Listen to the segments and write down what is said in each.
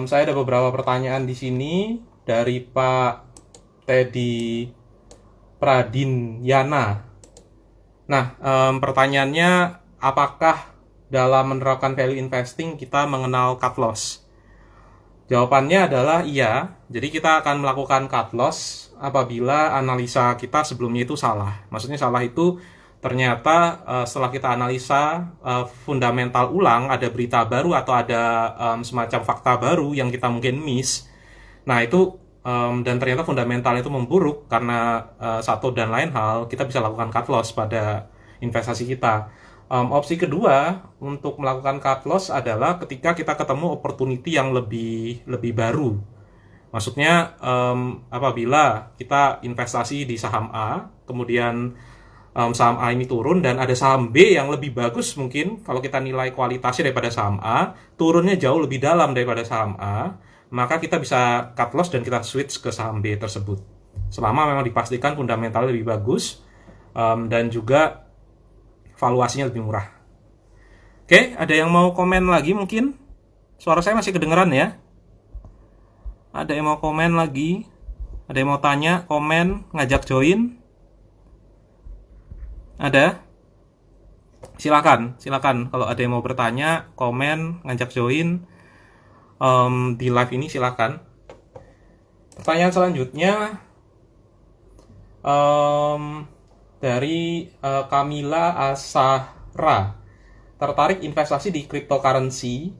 Saya ada beberapa pertanyaan di sini dari Pak Teddy Pradinyana. Nah, pertanyaannya, apakah dalam menerapkan value investing kita mengenal cut loss? Jawabannya adalah iya. Jadi kita akan melakukan cut loss apabila analisa kita sebelumnya itu salah. Maksudnya salah itu ternyata setelah kita analisa fundamental ulang, ada berita baru atau ada semacam fakta baru yang kita mungkin miss. Nah itu dan ternyata fundamental itu memburuk karena satu dan lain hal, kita bisa lakukan cut loss pada investasi kita. Opsi kedua untuk melakukan cut loss adalah ketika kita ketemu opportunity yang lebih baru. Maksudnya apabila kita investasi di saham A, kemudian saham A ini turun dan ada saham B yang lebih bagus, mungkin kalau kita nilai kualitasnya daripada saham A, turunnya jauh lebih dalam daripada saham A, maka kita bisa cut loss dan kita switch ke saham B tersebut. Selama memang dipastikan fundamentalnya lebih bagus dan juga valuasinya lebih murah. Oke, ada yang mau komen lagi mungkin? Suara saya masih kedengeran ya? Ada yang mau komen lagi? Ada yang mau tanya, komen, ngajak join? Ada? Silakan. Kalau ada yang mau bertanya, komen, ngajak join di live ini silakan. Pertanyaan selanjutnya dari Kamila Asahra, tertarik investasi di cryptocurrency.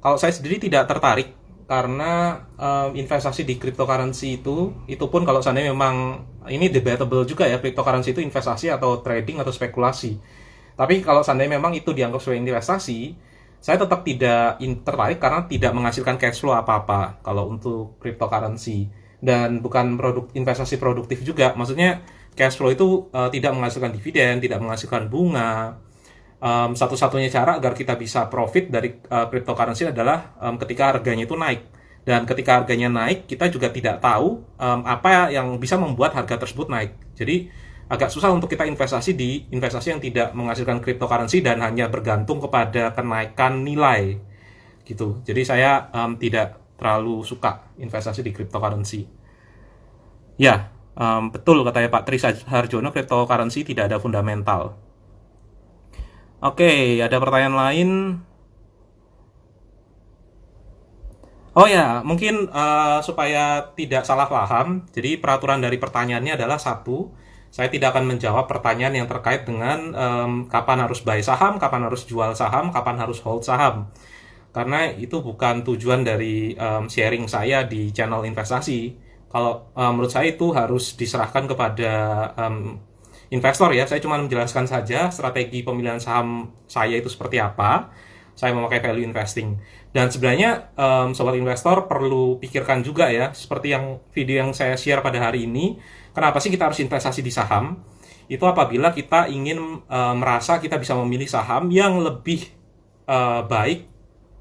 Kalau saya sendiri tidak tertarik karena investasi di cryptocurrency itu pun kalau seandainya memang ini debatable juga ya, cryptocurrency itu investasi atau trading atau spekulasi. Tapi kalau seandainya memang itu dianggap sebagai investasi, saya tetap tidak tertarik karena tidak menghasilkan cash flow apa-apa kalau untuk cryptocurrency, dan bukan investasi produktif juga. Maksudnya cash flow itu tidak menghasilkan dividen, tidak menghasilkan bunga. Satu-satunya cara agar kita bisa profit dari cryptocurrency adalah ketika harganya itu naik. Dan ketika harganya naik, kita juga tidak tahu apa yang bisa membuat harga tersebut naik. Jadi agak susah untuk kita investasi di investasi yang tidak menghasilkan cryptocurrency dan hanya bergantung kepada kenaikan nilai gitu. Jadi saya tidak terlalu suka investasi di cryptocurrency. Ya, betul katanya Pak Tri Harjono, cryptocurrency tidak ada fundamental. Oke, ada pertanyaan lain? Oh ya, mungkin supaya tidak salah paham, jadi peraturan dari pertanyaannya adalah satu, saya tidak akan menjawab pertanyaan yang terkait dengan kapan harus buy saham, kapan harus jual saham, kapan harus hold saham. Karena itu bukan tujuan dari sharing saya di channel investasi. Kalau menurut saya itu harus diserahkan kepada investor ya. Saya cuma menjelaskan saja strategi pemilihan saham saya itu seperti apa. Saya memakai value investing. Dan sebenarnya sobat investor perlu pikirkan juga ya, seperti yang video yang saya share pada hari ini, kenapa sih kita harus investasi di saham? Itu apabila kita ingin merasa kita bisa memilih saham yang lebih baik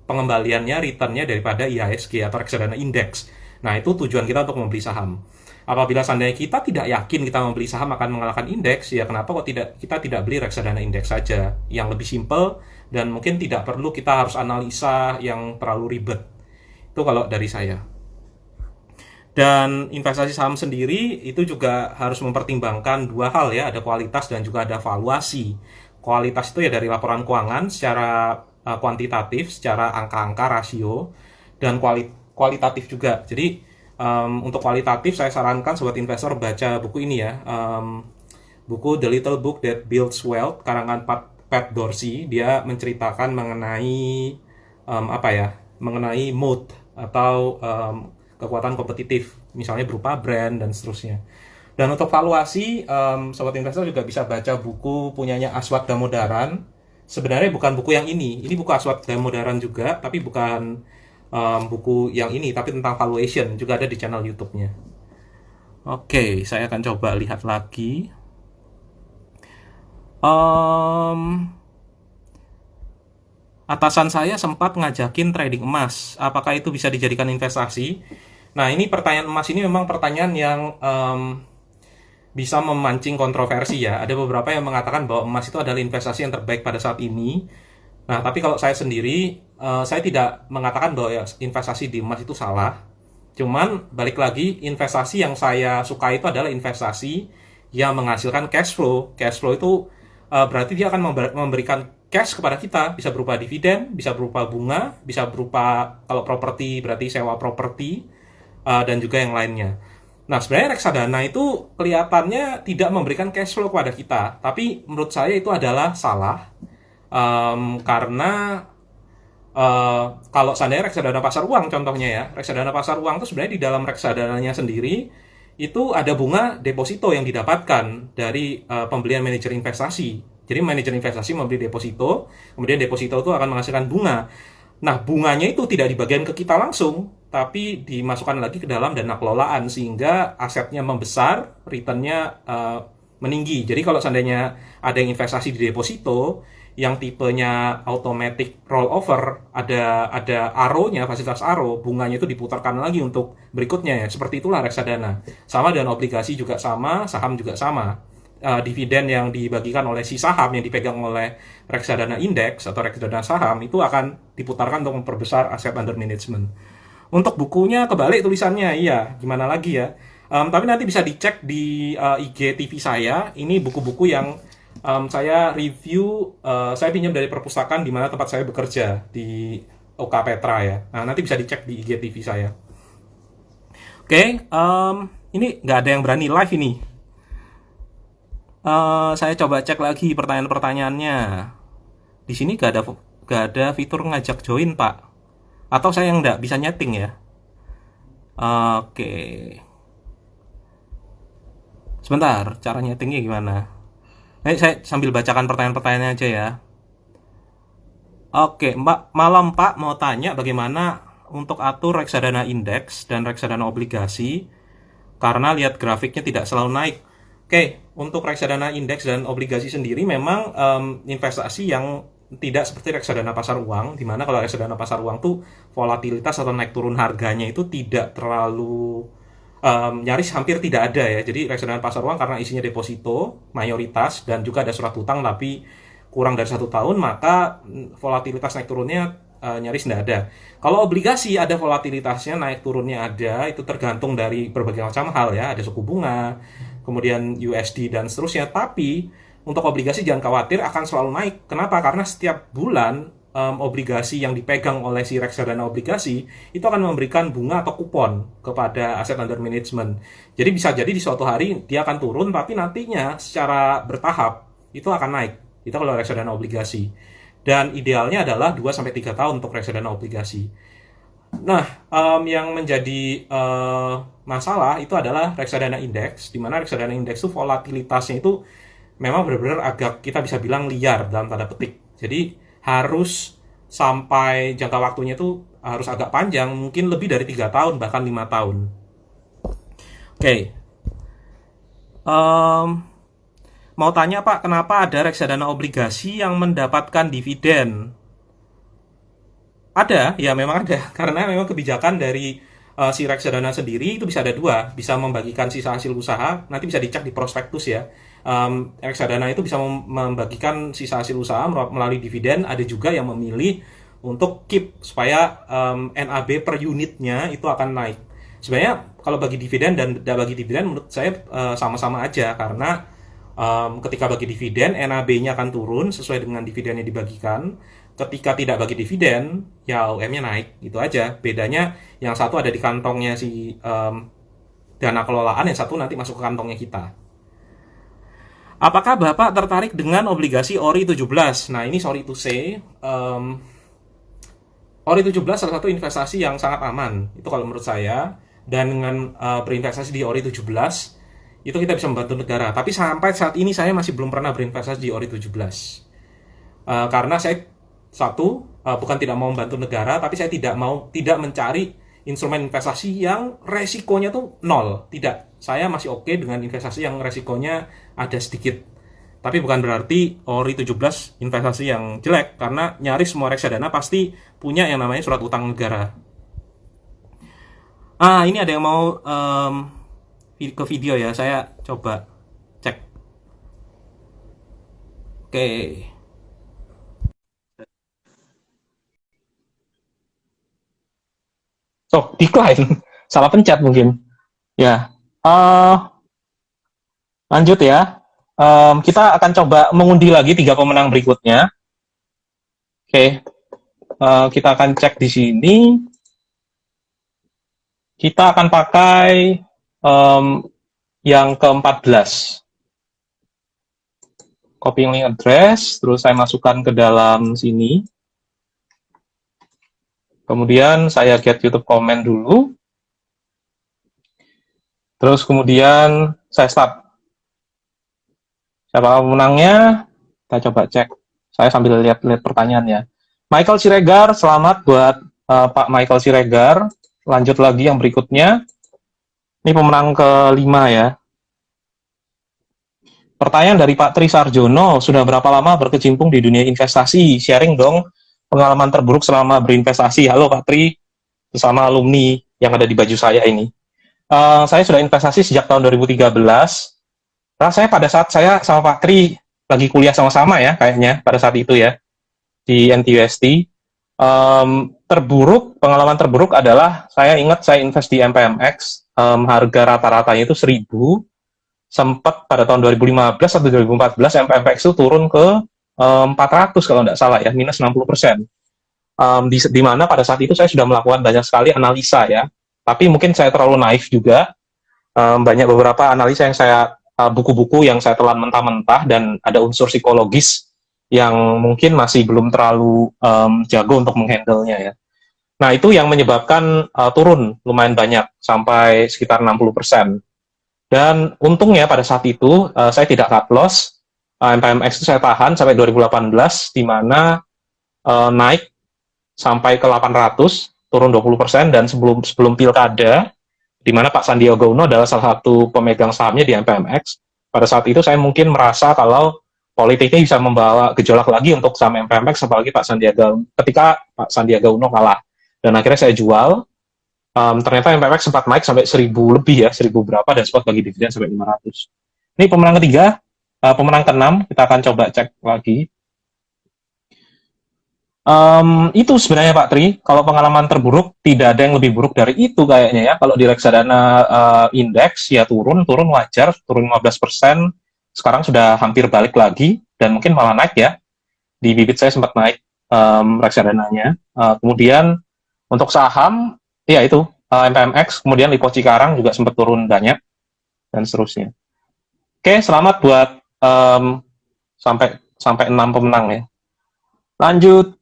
pengembaliannya, returnnya daripada IHSG atau reksadana indeks. Nah, itu tujuan kita untuk membeli saham. Apabila seandainya kita tidak yakin kita membeli saham akan mengalahkan indeks, ya kenapa kok kita tidak beli reksadana indeks saja yang lebih simple dan mungkin tidak perlu kita harus analisa yang terlalu ribet. Itu kalau dari saya. Dan investasi saham sendiri itu juga harus mempertimbangkan dua hal ya, ada kualitas dan juga ada valuasi. Kualitas itu ya dari laporan keuangan secara kuantitatif, secara angka-angka rasio, dan kualitatif juga. Jadi untuk kualitatif saya sarankan sobat investor baca buku ini ya, buku The Little Book That Builds Wealth karangan Pat Dorsey. Dia menceritakan mengenai mengenai moat atau kekuatan kompetitif, misalnya berupa brand dan seterusnya. Dan untuk valuasi, sobat investor juga bisa baca buku punyanya Aswad Damodaran. Sebenarnya bukan buku yang ini buku Aswad Damodaran juga, tapi bukan buku yang ini, tapi tentang valuation, juga ada di channel YouTube-nya. Oke, saya akan coba lihat lagi. Atasan saya sempat ngajakin trading emas. Apakah itu bisa dijadikan investasi? Nah, ini pertanyaan emas ini memang pertanyaan yang bisa memancing kontroversi ya. Ada beberapa yang mengatakan bahwa emas itu adalah investasi yang terbaik pada saat ini. Nah, tapi kalau saya sendiri, saya tidak mengatakan bahwa ya, investasi di emas itu salah. Cuman balik lagi, investasi yang saya suka itu adalah investasi yang menghasilkan cash flow. Cash flow itu berarti dia akan memberikan cash kepada kita, bisa berupa dividen, bisa berupa bunga, bisa berupa kalau properti berarti sewa properti, dan juga yang lainnya. Nah, sebenarnya reksadana itu kelihatannya tidak memberikan cash flow kepada kita, tapi menurut saya itu adalah salah. Karena kalau seandainya reksadana pasar uang contohnya ya, reksadana pasar uang itu sebenarnya di dalam reksadananya sendiri itu ada bunga deposito yang didapatkan dari pembelian manajer investasi. Jadi manajer investasi membeli deposito, kemudian deposito itu akan menghasilkan bunga. Nah, bunganya itu tidak dibagian ke kita langsung, tapi dimasukkan lagi ke dalam dana kelolaan sehingga asetnya membesar, returnnya meninggi. Jadi kalau seandainya ada yang investasi di deposito yang tipenya automatic rollover, ada ARO-nya, fasilitas ARO, bunganya itu diputarkan lagi untuk berikutnya ya. Seperti itulah reksadana. Sama dengan obligasi juga sama, saham juga sama. Dividen yang dibagikan oleh si saham yang dipegang oleh reksadana indeks atau reksadana saham itu akan diputarkan untuk memperbesar aset under management. Untuk bukunya kebalik tulisannya, iya, gimana lagi ya. Tapi nanti bisa dicek di IGTV saya. Ini buku-buku yang saya review, saya pinjam dari perpustakaan di mana tempat saya bekerja di OK Petra ya. Nah, nanti bisa dicek di IGTV saya. Oke, ini nggak ada yang berani live ini. Saya coba cek lagi pertanyaan-pertanyaannya. Di sini nggak ada fitur ngajak join, Pak. Atau saya yang nggak bisa nyeting ya. Oke, sebentar, cara nyetingnya gimana? Saya sambil bacakan pertanyaan-pertanyaannya aja ya. Oke, Mbak, malam Pak mau tanya bagaimana untuk atur reksadana indeks dan reksadana obligasi karena lihat grafiknya tidak selalu naik. Oke, untuk reksadana indeks dan obligasi sendiri memang investasi yang tidak seperti reksadana pasar uang, di mana kalau reksadana pasar uang tuh volatilitas atau naik turun harganya itu tidak terlalu nyaris hampir tidak ada ya. Jadi reksadana pasar uang karena isinya deposito mayoritas dan juga ada surat hutang tapi kurang dari 1 tahun, maka volatilitas naik turunnya nyaris tidak ada. Kalau obligasi ada volatilitasnya, naik turunnya ada, itu tergantung dari berbagai macam hal ya, ada suku bunga, kemudian USD dan seterusnya. Tapi untuk obligasi jangan khawatir akan selalu naik. Kenapa? Karena setiap bulan obligasi yang dipegang oleh si reksadana obligasi itu akan memberikan bunga atau kupon kepada aset under management. Jadi bisa jadi di suatu hari dia akan turun, tapi nantinya secara bertahap itu akan naik. Itu kalau reksadana obligasi. Dan idealnya adalah 2 sampai 3 tahun untuk reksadana obligasi. Nah, yang menjadi masalah itu adalah reksadana indeks, di mana reksadana indeks itu volatilitasnya itu memang benar-benar agak kita bisa bilang liar dalam tanda petik. Jadi harus sampai jangka waktunya itu harus agak panjang, mungkin lebih dari 3 tahun bahkan 5 tahun. Oke, um, mau tanya Pak, kenapa ada reksadana obligasi yang mendapatkan dividen? Ada, ya memang ada. Karena memang kebijakan dari si reksadana sendiri itu bisa ada dua. Bisa membagikan sisa hasil usaha, nanti bisa dicek di prospektus ya. Reksadana itu bisa membagikan sisa hasil usaha melalui dividen. Ada juga yang memilih untuk keep, supaya NAB per unitnya itu akan naik. Sebenarnya kalau bagi dividen dan tidak bagi dividen menurut saya sama-sama aja. Karena ketika bagi dividen, NAB-nya akan turun sesuai dengan dividen yang dibagikan. Ketika tidak bagi dividen, ya OM-nya naik, gitu aja. Bedanya yang satu ada di kantongnya si dana kelolaan, yang satu nanti masuk ke kantongnya kita. Apakah Bapak tertarik dengan obligasi ORI 17? Nah, ini sorry to say, ORI 17 salah satu investasi yang sangat aman, itu kalau menurut saya. Dan dengan berinvestasi di ORI 17, itu kita bisa membantu negara. Tapi sampai saat ini saya masih belum pernah berinvestasi di ORI 17. Karena saya bukan tidak mau membantu negara, tapi saya tidak mencari instrumen investasi yang resikonya tuh nol. Tidak, saya masih oke dengan investasi yang resikonya ada sedikit. Tapi bukan berarti ORI 17 investasi yang jelek, karena nyaris semua reksadana pasti punya yang namanya surat utang negara. Ini ada yang mau ke video ya, saya coba cek. Oke. So, decline. Salah pencet mungkin. Ya. Eh, lanjut ya. Kita akan coba mengundi lagi 3 pemenang berikutnya. Oke. Kita akan cek di sini. Kita akan pakai yang ke-14. Copy link address, terus saya masukkan ke dalam sini. Kemudian saya get YouTube comment dulu. Terus kemudian saya start. Siapa pemenangnya? Kita coba cek. Saya sambil lihat-lihat pertanyaannya. Michael Siregar, selamat buat Pak Michael Siregar. Lanjut lagi yang berikutnya. Ini pemenang ke-5 ya. Pertanyaan dari Pak Tri Sarjono, sudah berapa lama berkecimpung di dunia investasi? Sharing dong pengalaman terburuk selama berinvestasi. Halo Pak Tri, bersama alumni yang ada di baju saya ini. Saya sudah investasi sejak tahun 2013. Rasanya pada saat saya sama Pak Tri lagi kuliah sama-sama ya, kayaknya pada saat itu ya, di NTUST. Pengalaman terburuk adalah, saya ingat saya invest di MPMX, harga rata-ratanya itu 1.000, sempat pada tahun 2015 atau 2014 MPMX itu turun ke 400 kalau tidak salah ya, minus 60%. Di mana pada saat itu saya sudah melakukan banyak sekali analisa ya, tapi mungkin saya terlalu naif juga. Banyak beberapa analisa yang saya buku-buku yang saya telan mentah-mentah dan ada unsur psikologis yang mungkin masih belum terlalu jago untuk menghandle-nya ya. Nah, itu yang menyebabkan turun lumayan banyak sampai sekitar 60%. Dan untungnya pada saat itu saya tidak cut loss. MPMX itu saya tahan sampai 2018, di mana naik sampai ke 800, turun 20%, dan sebelum pilkada, di mana Pak Sandiaga Uno adalah salah satu pemegang sahamnya di MPMX. Pada saat itu saya mungkin merasa kalau politiknya bisa membawa gejolak lagi untuk saham MPMX, apalagi ketika Pak Sandiaga Uno kalah. Dan akhirnya saya jual. Ternyata MPMX sempat naik sampai 1.000 lebih ya, 1.000 berapa, dan sempat bagi dividen sampai 500. Ini pemenang ketiga, pemenang ke-6, kita akan coba cek lagi. Itu sebenarnya Pak Tri, kalau pengalaman terburuk tidak ada yang lebih buruk dari itu kayaknya ya. Kalau di reksadana indeks ya turun wajar, turun 15%, sekarang sudah hampir balik lagi, dan mungkin malah naik ya. Di bibit saya sempat naik reksadananya. Kemudian untuk saham, ya itu, MPMX, kemudian Lipo Cikarang juga sempat turun banyak, dan seterusnya. Oke, selamat buat sampai 6 pemenang ya. Lanjut.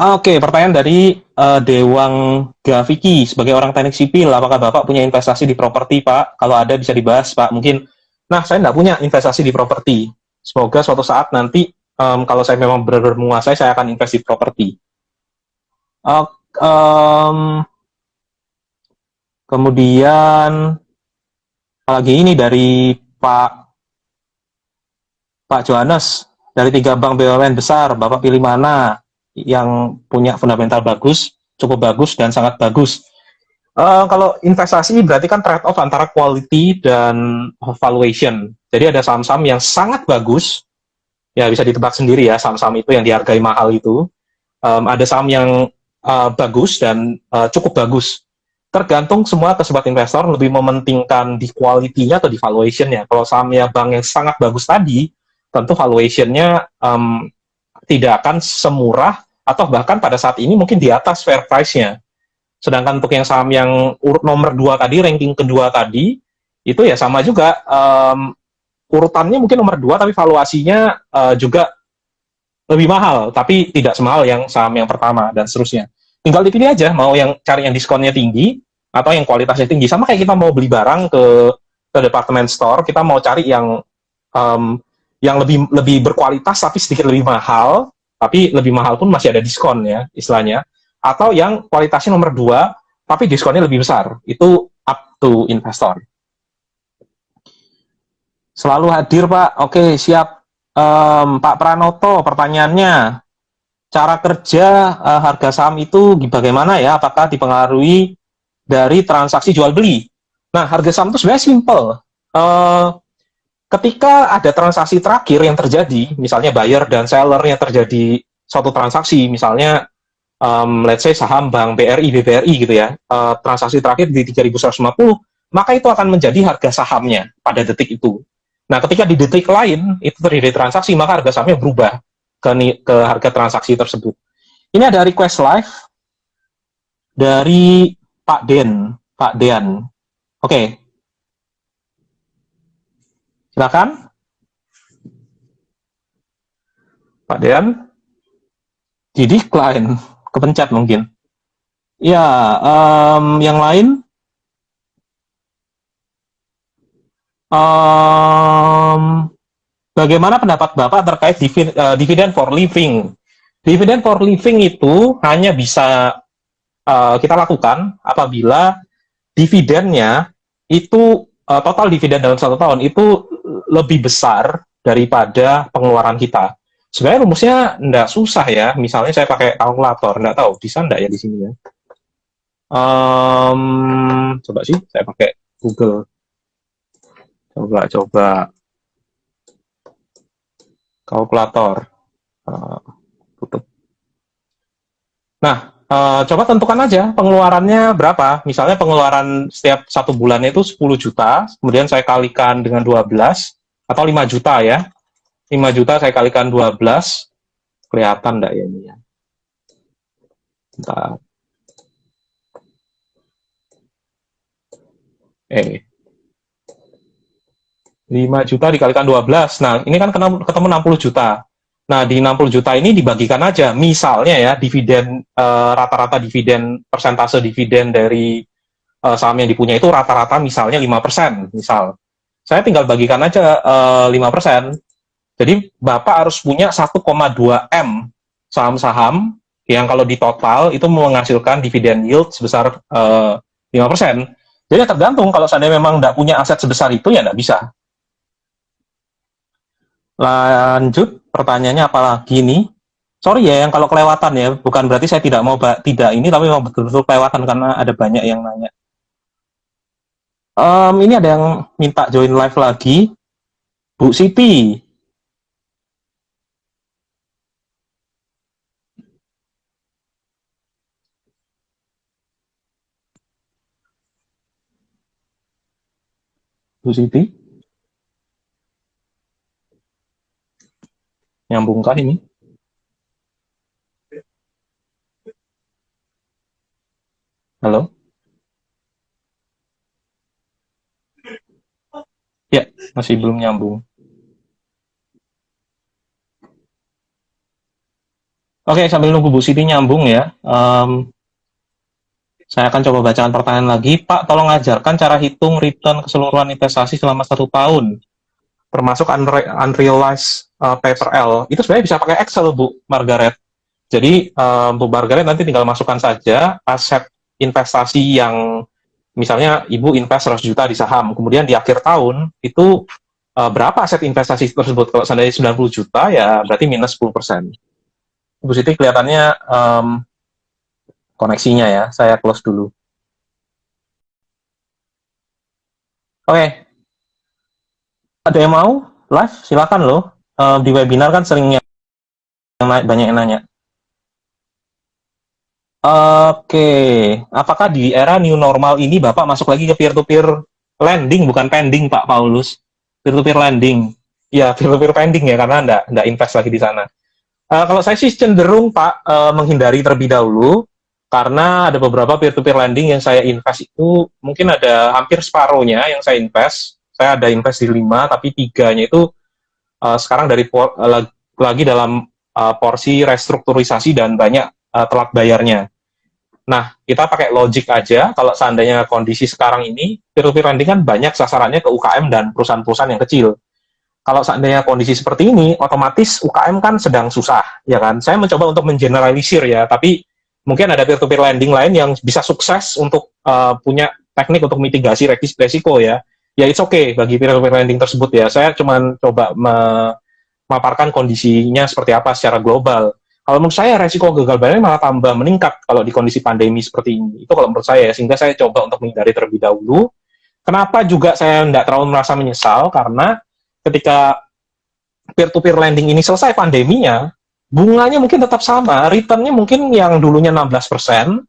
Oke, pertanyaan dari Dewang Gaviki. Sebagai orang teknik sipil, apakah Bapak punya investasi di properti, Pak? Kalau ada bisa dibahas, Pak. Mungkin. Nah, saya nggak punya investasi di properti. Semoga suatu saat nanti, kalau saya memang benar-benar menguasai, saya akan invest di properti. Kemudian lagi ini dari Pak Johannes, dari 3 bank BUMN besar, Bapak pilih mana yang punya fundamental bagus, cukup bagus, dan sangat bagus? Kalau investasi berarti kan trade-off antara quality dan valuation. Jadi ada saham-saham yang sangat bagus, ya bisa ditebak sendiri ya, saham-saham itu yang dihargai mahal itu. Ada saham yang bagus dan cukup bagus. Tergantung semua ke sobat investor lebih mementingkan di quality-nya atau di valuation-nya. Kalau sahamnya bank yang sangat bagus tadi, tentu valuation-nya tidak akan semurah, atau bahkan pada saat ini mungkin di atas fair price-nya. Sedangkan untuk yang saham yang urut nomor 2 tadi, ranking kedua tadi, itu ya sama juga, urutannya mungkin nomor 2, tapi valuasinya juga lebih mahal, tapi tidak semahal yang saham yang pertama, dan seterusnya. Tinggal dipilih aja, mau yang cari yang diskonnya tinggi, atau yang kualitasnya tinggi. Sama kayak kita mau beli barang ke department store, kita mau cari yang lebih berkualitas, tapi sedikit lebih mahal, tapi lebih mahal pun masih ada diskon ya, istilahnya. Atau yang kualitasnya nomor 2, tapi diskonnya lebih besar. Itu up to investor. Selalu hadir, Pak. Oke, siap. Pak Pranoto, pertanyaannya, cara kerja harga saham itu bagaimana ya? Apakah dipengaruhi dari transaksi jual beli? Nah, harga saham itu sebenarnya simple. Ketika ada transaksi terakhir yang terjadi, misalnya buyer dan seller yang terjadi suatu transaksi, misalnya let's say saham bank BRI, BBRI gitu ya, transaksi terakhir di 3.150, maka itu akan menjadi harga sahamnya pada detik itu. Nah, ketika di detik lain itu terjadi transaksi, maka harga sahamnya berubah ke harga transaksi tersebut. Ini ada request live dari Pak Dean. Oke, silakan Pak Dean. Di decline, kepencet mungkin. Ya, yang lain, bagaimana pendapat Bapak terkait dividen for living? Dividen for living itu hanya bisa kita lakukan apabila dividennya itu total dividen dalam 1 tahun itu lebih besar daripada pengeluaran kita. Sebenarnya rumusnya nggak susah ya. Misalnya saya pakai kalkulator, nggak tahu bisa nggak ya di sini ya. Coba sih, saya pakai Google. Coba kalkulator. Tutup. Nah, coba tentukan aja pengeluarannya berapa. Misalnya pengeluaran setiap 1 bulannya itu 10 juta, kemudian saya kalikan dengan 12, atau 5 juta ya. 5 juta saya kalikan 12, kelihatan enggak ya ini ya? Bentar. 5 juta dikalikan 12. Nah, ini kan ketemu 60 juta. Nah, di 60 juta ini dibagikan aja. Misalnya ya, dividen rata-rata dividen persentase dividen dari saham yang dipunya itu rata-rata misalnya 5%, misal. Saya tinggal bagikan aja 5%. Jadi Bapak harus punya 1,2 M saham-saham yang kalau di total itu menghasilkan dividen yield sebesar 5%. Jadi tergantung, kalau seandainya memang tidak punya aset sebesar itu ya tidak bisa. Lanjut, pertanyaannya apa lagi nih? Sorry ya, yang kalau kelewatan ya, bukan berarti saya tidak mau tidak ini, tapi memang betul-betul kelewatan karena ada banyak yang nanya. Ini ada yang minta join live lagi, Bu Siti. Bu Siti, nyambungkah ini? Halo? Ya, masih belum nyambung. Oke, sambil nunggu Bu Siti nyambung ya, saya akan coba bacakan pertanyaan lagi. Pak, tolong ajarkan cara hitung return keseluruhan investasi selama 1 tahun, termasuk unrealized paper L. Itu sebenarnya bisa pakai Excel, Bu Margaret. Jadi, Bu Margaret nanti tinggal masukkan saja aset investasi yang, misalnya Ibu invest 100 juta di saham, kemudian di akhir tahun, itu berapa aset investasi tersebut. Kalau seandainya 90 juta, ya berarti minus 10%. Bu Siti kelihatannya koneksinya ya, saya close dulu. Oke, ada yang mau live? Silakan loh. Di webinar kan sering banyak yang nanya. Oke, apakah di era new normal ini Bapak masuk lagi ke peer-to-peer lending, bukan pending Pak Paulus? Peer-to-peer lending. Ya, peer-to-peer pending ya, karena enggak invest lagi di sana. Kalau saya sih cenderung Pak menghindari terlebih dahulu, karena ada beberapa peer-to-peer lending yang saya invest itu mungkin ada hampir separuhnya yang saya invest. Saya ada invest di 5, tapi 3-nya itu sekarang lagi dalam porsi restrukturisasi dan banyak telat bayarnya. Nah, kita pakai logik aja, kalau seandainya kondisi sekarang ini, peer-to-peer lending kan banyak sasarannya ke UKM dan perusahaan-perusahaan yang kecil. Kalau seandainya kondisi seperti ini, otomatis UKM kan sedang susah, ya kan? Saya mencoba untuk mengeneralisir ya, tapi mungkin ada peer-to-peer lending lain yang bisa sukses untuk punya teknik untuk mitigasi resiko ya. Ya it's okay bagi peer-to-peer lending tersebut ya. Saya cuma coba memaparkan kondisinya seperti apa secara global. Kalau menurut saya resiko gagal bayarnya malah tambah meningkat kalau di kondisi pandemi seperti ini. Itu kalau menurut saya ya, sehingga saya coba untuk menghindari terlebih dahulu. Kenapa juga saya tidak terlalu merasa menyesal, karena ketika peer-to-peer lending ini selesai pandeminya, bunganya mungkin tetap sama, returnnya mungkin yang dulunya 16%,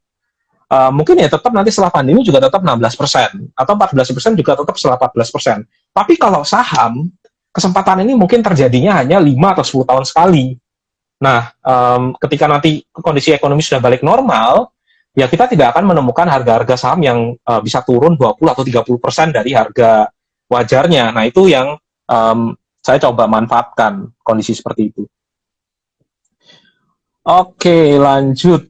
mungkin ya tetap nanti setelah pandemi juga tetap 16%, atau 14% juga tetap setelah 14%. Tapi kalau saham, kesempatan ini mungkin terjadinya hanya 5 atau 10 tahun sekali. Nah, ketika nanti kondisi ekonomi sudah balik normal, ya kita tidak akan menemukan harga-harga saham yang bisa turun 20 atau 30% dari harga wajarnya. Nah, itu yang saya coba manfaatkan kondisi seperti itu. Oke, lanjut.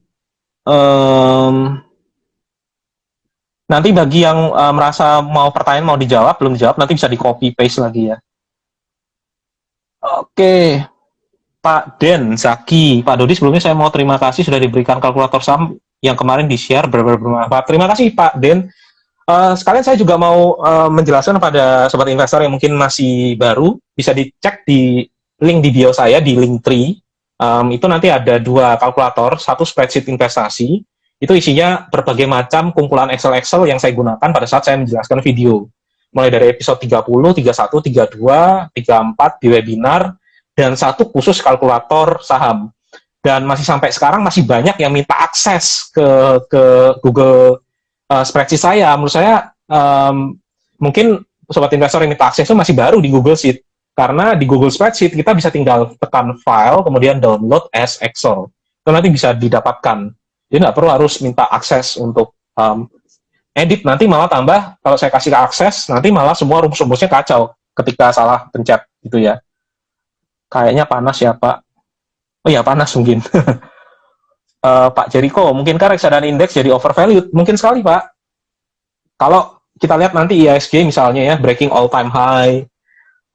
Nanti bagi yang merasa mau pertanyaan mau dijawab, belum dijawab, nanti bisa di copy paste lagi ya. Oke, Pak Den, Zaki, Pak Dodi, sebelumnya saya mau terima kasih sudah diberikan kalkulator saham yang kemarin di-share bermanfaat. Terima kasih Pak Den. Sekalian saya juga mau menjelaskan pada sobat investor yang mungkin masih baru, bisa dicek di link di bio saya di Linktree. Itu nanti ada 2 kalkulator, satu spreadsheet investasi, itu isinya berbagai macam kumpulan Excel yang saya gunakan pada saat saya menjelaskan video. Mulai dari episode 30, 31, 32, 34 di webinar, dan satu khusus kalkulator saham. Dan masih sampai sekarang masih banyak yang minta akses ke Google spreadsheet saya. Menurut saya mungkin sobat investor yang minta akses itu masih baru di Google Sheet, karena di Google Spreadsheet kita bisa tinggal tekan file kemudian download as Excel, itu nanti bisa didapatkan. Jadi nggak perlu harus minta akses untuk edit, nanti malah tambah kalau saya kasih akses nanti malah semua rumus-rumusnya kacau ketika salah pencet gitu ya. Kayaknya panas ya Pak. Oh ya panas mungkin. Pak Jericho, mungkinkah reksadana indeks jadi overvalued? Mungkin sekali, Pak. Kalau kita lihat nanti IHSG misalnya ya, breaking all time high,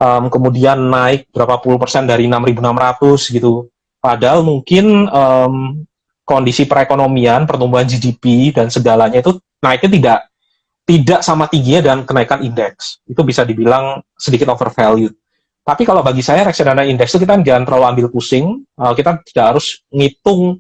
kemudian naik berapa puluh persen dari 6.600 gitu. Padahal mungkin kondisi perekonomian, pertumbuhan GDP, dan segalanya itu naiknya tidak sama tingginya dan kenaikan indeks. Itu bisa dibilang sedikit overvalued. Tapi kalau bagi saya, reksadana indeks itu kita jangan terlalu ambil pusing. Kita tidak harus ngitung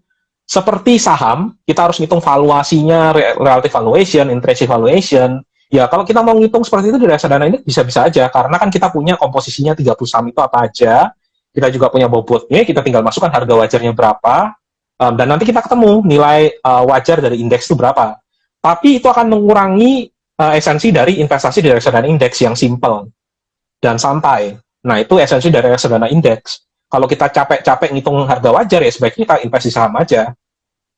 seperti saham, kita harus ngitung valuasinya, relative valuation, intrinsic valuation. Ya, kalau kita mau ngitung seperti itu di reksadana ini bisa-bisa aja, karena kan kita punya komposisinya 30 saham itu apa aja, kita juga punya bobotnya, kita tinggal masukkan harga wajarnya berapa, dan nanti kita ketemu nilai wajar dari indeks itu berapa. Tapi itu akan mengurangi esensi dari investasi di reksadana indeks yang simple dan santai. Nah, itu esensi dari reksadana indeks. Kalau kita capek-capek ngitung harga wajar, ya sebaiknya kita investasi saham aja.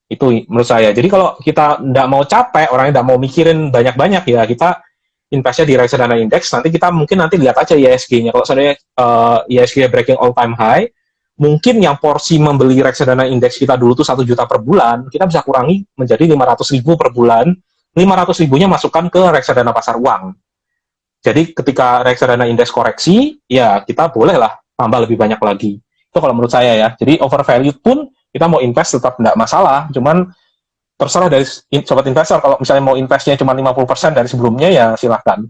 Itu menurut saya. Jadi kalau kita nggak mau capek, orangnya nggak mau mikirin banyak-banyak, ya kita investnya di reksadana indeks, nanti kita mungkin nanti lihat aja IHSG-nya. Kalau seandainya IHSG breaking all time high, mungkin yang porsi membeli reksadana indeks kita dulu tuh 1 juta per bulan, kita bisa kurangi menjadi 500.000 per bulan, 500.000-nya masukkan ke reksadana pasar uang. Jadi ketika reksadana indeks koreksi, ya kita bolehlah tambah lebih banyak lagi. Itu kalau menurut saya ya. Jadi overvalued pun kita mau invest tetap tidak masalah. Cuman terserah dari sobat investor. Kalau misalnya mau investnya cuma 50% dari sebelumnya, ya silahkan.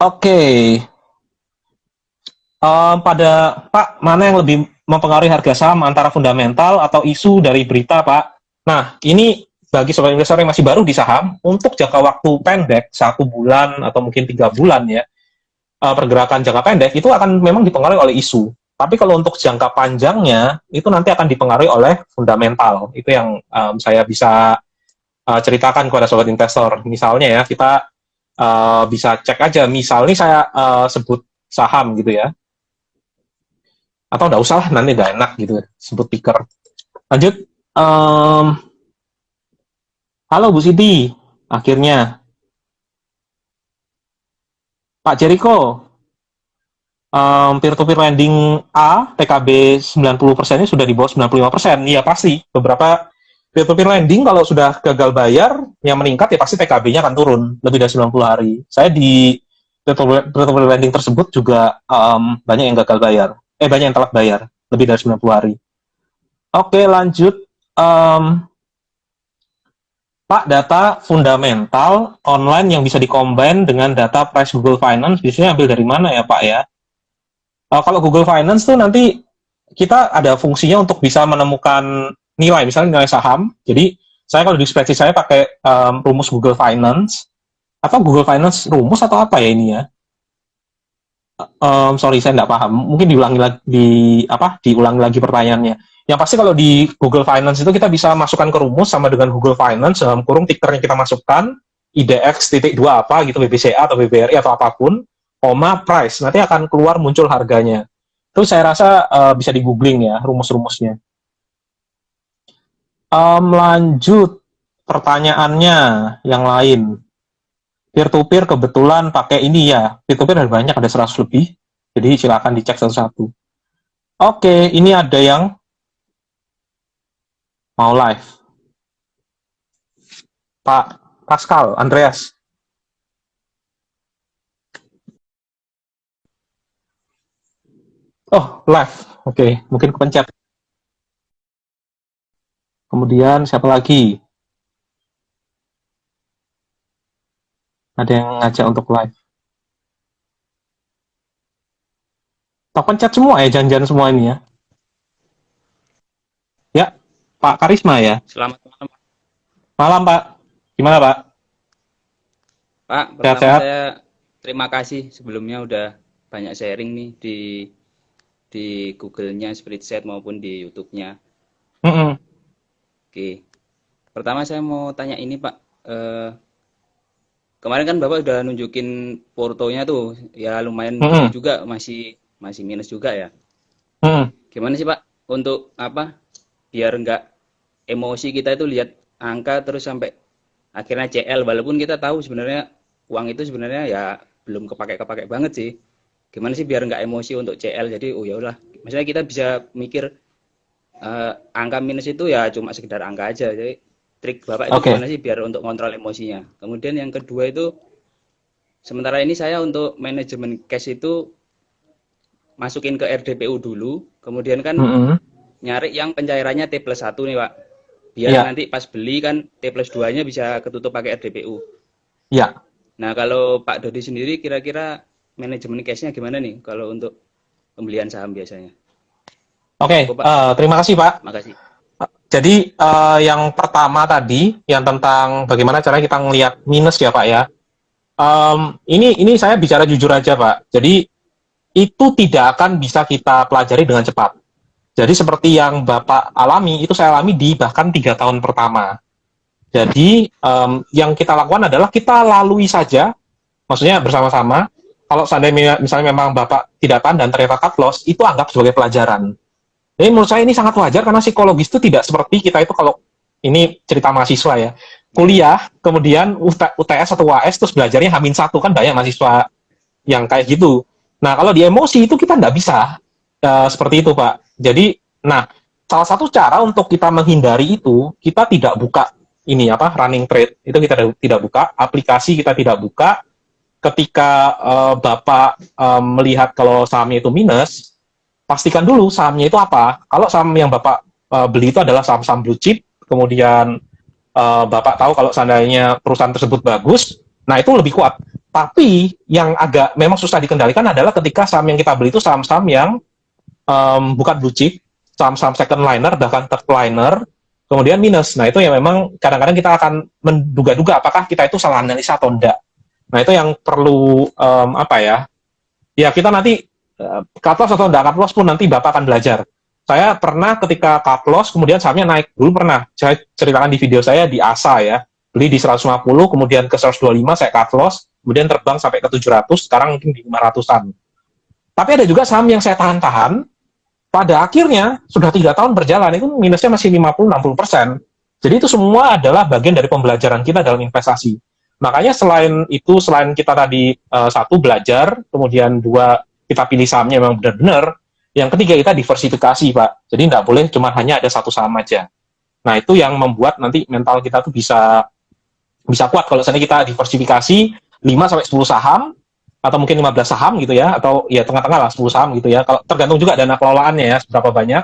Oke. Pada Pak, mana yang lebih mempengaruhi harga saham antara fundamental atau isu dari berita, Pak? Nah, ini bagi sobat investor yang masih baru di saham, untuk jangka waktu pendek, 1 bulan atau mungkin 3 bulan ya, pergerakan jangka pendek itu akan memang dipengaruhi oleh isu. Tapi kalau untuk jangka panjangnya, itu nanti akan dipengaruhi oleh fundamental. Itu yang saya bisa ceritakan kepada sobat investor. Misalnya ya, kita bisa cek aja. Misalnya saya sebut saham gitu ya. Atau nggak usah lah, nanti nggak enak gitu. Sebut ticker. Lanjut. Halo Bu Siti, akhirnya. Pak Jericho, peer-to-peer lending A, TKB 90%-nya sudah di bawah 95%. Iya pasti, beberapa peer-to-peer lending kalau sudah gagal bayar, yang meningkat ya pasti TKB-nya akan turun lebih dari 90 hari. Saya di peer-to-peer lending tersebut juga banyak yang gagal bayar. Banyak yang telat bayar, lebih dari 90 hari. Oke, lanjut. Pak, data fundamental online yang bisa dikombin dengan data price Google Finance, biasanya ambil dari mana ya Pak ya? Kalau Google Finance tuh nanti kita ada fungsinya untuk bisa menemukan nilai, misalnya nilai saham. Jadi saya kalau di spreadsheet saya pakai rumus Google Finance, atau Google Finance rumus atau apa ya ini ya? Sorry, saya nggak paham. Mungkin diulangi lagi diulangi lagi pertanyaannya. Yang pasti kalau di Google Finance itu kita bisa masukkan ke rumus sama dengan Google Finance dalam kurung tickernya kita masukkan IDX titik dua apa gitu, BBCA atau BBRI atau apapun, koma price. Nanti akan keluar muncul harganya. Itu saya rasa bisa di googling ya rumus-rumusnya. Lanjut pertanyaannya yang lain. Peer-to-peer kebetulan pakai ini ya. Peer-to-peer ada banyak, ada 100 lebih. Jadi silakan dicek satu-satu. Oke, ini ada yang mau live. Pak Pascal, Andreas. Oh, live. Oke, mungkin kepencet. Kemudian siapa lagi? Ada yang ngajak untuk live. Pak pencet semua ya, jangan-jangan semua ini ya. Ya, Pak Karisma ya. Selamat malam, Malam, Pak. Gimana, Pak? Pak. Pertama Sehat-sehat? saya terima kasih sebelumnya udah banyak sharing nih di Google-nya Spreadsheet maupun di YouTube-nya. Mm-mm. Oke. Pertama saya mau tanya ini, Pak. Eh, Kemarin kan Bapak udah nunjukin portonya tuh, ya lumayan Mm-mm. gede juga, masih minus juga ya. Mm-mm. Gimana sih, Pak, untuk apa biar nggak emosi kita itu lihat angka terus sampai akhirnya CL, walaupun kita tahu sebenarnya uang itu sebenarnya ya belum kepake-kepake banget sih. Gimana sih biar nggak emosi untuk CL, jadi oh ya udah, maksudnya kita bisa mikir angka minus itu ya cuma sekedar angka aja. Jadi trik Bapak itu Oke. gimana sih biar untuk kontrol emosinya. Kemudian yang kedua itu, sementara ini saya untuk manajemen cash itu masukin ke RDPU dulu, kemudian kan Mm-mm. nyari yang pencairannya T+1 nih, Pak. Biar Iya, nanti pas beli kan T+2-nya bisa ketutup pakai RDPU. iya. Nah, kalau Pak Dodi sendiri kira-kira manajemen cash-nya gimana nih kalau untuk pembelian saham biasanya? Oke, Cukup, Pak. terima kasih, Pak. Makasih. Jadi yang pertama tadi, yang tentang bagaimana cara kita ngelihat minus ya, Pak ya. Ini saya bicara jujur aja, Pak. Jadi itu tidak akan bisa kita pelajari dengan cepat. Jadi seperti yang Bapak alami, itu saya alami di bahkan 3 tahun pertama. Jadi yang kita lakukan adalah kita lalui saja, maksudnya bersama-sama. Kalau seandainya misalnya memang Bapak tidak tahan dan ternyata cut loss, itu anggap sebagai pelajaran. Jadi menurut saya ini sangat wajar karena psikologis itu tidak seperti kita itu kalau ini cerita mahasiswa ya. Kuliah, kemudian UTS atau UAS terus belajarnya Hamin satu kan banyak mahasiswa yang kayak gitu. Nah, kalau di emosi itu kita nggak bisa seperti itu, Pak. Jadi, nah, salah satu cara untuk kita menghindari itu, kita tidak buka ini apa running trade itu kita tidak buka, aplikasi kita tidak buka. Ketika Bapak melihat kalau sahamnya itu minus, pastikan dulu sahamnya itu apa. Kalau saham yang Bapak beli itu adalah saham-saham blue chip, kemudian Bapak tahu kalau seandainya perusahaan tersebut bagus, nah itu lebih kuat. Tapi yang agak memang susah dikendalikan adalah ketika saham yang kita beli itu saham-saham yang bukan blue chip, saham-saham second liner, bahkan third liner, kemudian minus. Nah itu yang memang kadang-kadang kita akan menduga-duga apakah kita itu salah analisa atau enggak. Nah itu yang perlu apa ya? Ya kita nanti cut loss atau enggak cut loss pun nanti Bapak akan belajar. Saya pernah ketika cut loss kemudian sahamnya naik dulu pernah. Saya ceritakan di video saya di ASA ya. Beli di 150 kemudian ke 125 saya cut loss, kemudian terbang sampai ke 700, sekarang mungkin di 500-an. Tapi ada juga saham yang saya tahan-tahan, pada akhirnya sudah 3 tahun berjalan itu minusnya masih 50-60%. Jadi itu semua adalah bagian dari pembelajaran kita dalam investasi. Makanya selain itu, selain kita tadi satu belajar, kemudian dua kita pilih sahamnya memang benar-benar, yang ketiga kita diversifikasi, Pak. Jadi nggak boleh cuma hanya ada satu saham aja. Nah itu yang membuat nanti mental kita tuh bisa kuat kalau misalnya kita diversifikasi 5 sampai 10 saham atau mungkin 15 saham gitu ya, atau ya tengah-tengah lah 10 saham gitu ya. Kalau tergantung juga dana kelolaannya ya seberapa banyak,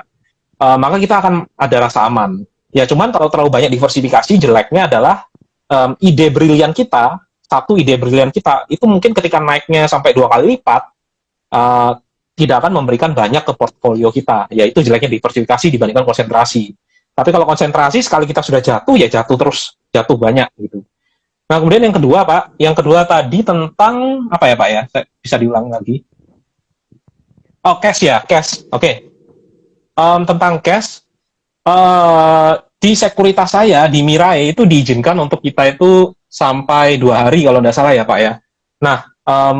maka kita akan ada rasa aman. Ya cuman kalau terlalu banyak diversifikasi, jeleknya adalah ide brilian kita, satu ide brilian kita itu mungkin ketika naiknya sampai 2 kali lipat uh, tidak akan memberikan banyak ke portfolio kita. Yaitu jeleknya diversifikasi dibandingkan konsentrasi. Tapi kalau konsentrasi sekali kita sudah jatuh ya jatuh terus, jatuh banyak gitu. Nah, kemudian yang kedua, Pak, yang kedua tadi tentang apa ya, Pak ya? Saya bisa diulang lagi. Oh, cash ya, cash. Oke. Tentang cash, di sekuritas saya di Mirai itu diizinkan untuk kita itu sampai 2 hari kalau nggak salah ya Pak ya. Nah,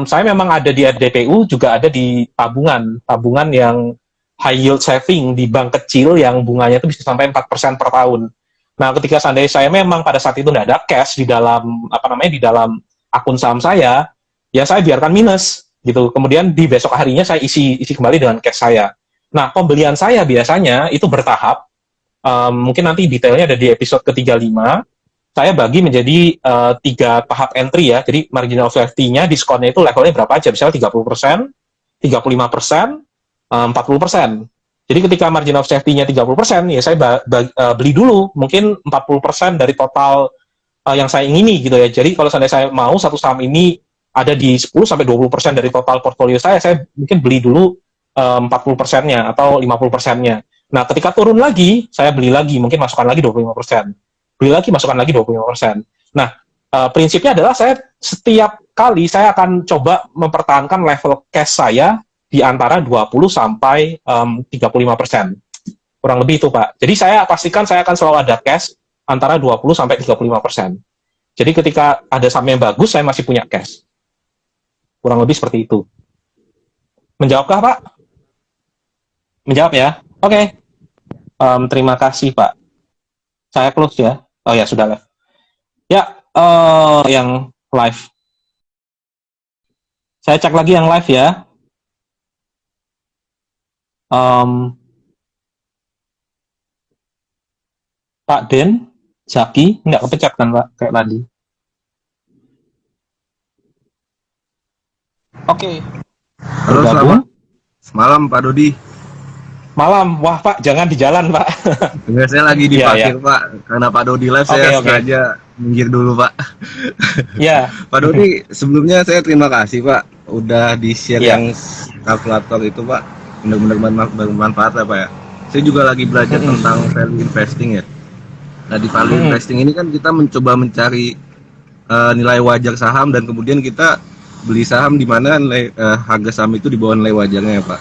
saya memang ada di RDPU, juga ada di tabungan yang high yield saving di bank kecil yang bunganya itu bisa sampai 4% per tahun. Nah, ketika seandainya saya memang pada saat itu nggak ada cash di dalam di dalam akun saham saya, ya saya biarkan minus gitu. Kemudian di besok harinya saya isi kembali dengan cash saya. Nah, pembelian saya biasanya itu bertahap. Mungkin nanti detailnya ada di episode ke-35. Saya bagi menjadi 3 tahap entry ya. Jadi margin of safety-nya, diskonnya itu levelnya berapa aja? Misalnya 30%, 35%, 40%. Jadi ketika margin of safety-nya 30%, ya saya beli dulu. Mungkin 40% dari total yang saya ingini gitu ya. Jadi kalau seandainya saya mau satu saham ini ada di 10-20% dari total portfolio saya mungkin beli dulu 40%-nya atau 50%-nya. Nah, ketika turun lagi, saya beli lagi, mungkin masukkan lagi 25%. Beli lagi, masukkan lagi 25%. Nah, prinsipnya adalah saya setiap kali saya akan coba mempertahankan level cash saya di antara 20 sampai 35%. Kurang lebih itu, Pak. Jadi saya pastikan saya akan selalu ada cash antara 20 sampai 35%. Jadi ketika ada saham yang bagus, saya masih punya cash. Kurang lebih seperti itu. Menjawabkah, Pak? Menjawab ya? Oke. Terima kasih, Pak. Saya close ya. Oh ya, sudah live. Ya, yang live. Saya cek lagi yang live ya. Pak Den, Zaki, nggak kepecat kan, Pak? Kayak tadi. Oke. Halo, Bergabung. malam Pak Dodi. Malam. Wah, Pak, jangan di jalan, Pak. Enggak, saya lagi di Iya, parkir, Pak. Karena Pak Dodi live, saya Oke. sengaja minggir dulu, Pak. Ya, Pak Dodi, sebelumnya saya terima kasih, Pak. Udah di-share Iya. yang kalkulator itu, Pak. Benar-benar bermanfaat ya, Pak ya. Saya juga lagi belajar tentang value investing ya. Nah, di value investing ini kan kita mencoba mencari nilai wajar saham, dan kemudian kita beli saham di mana harga saham itu di bawah nilai wajarnya ya, Pak.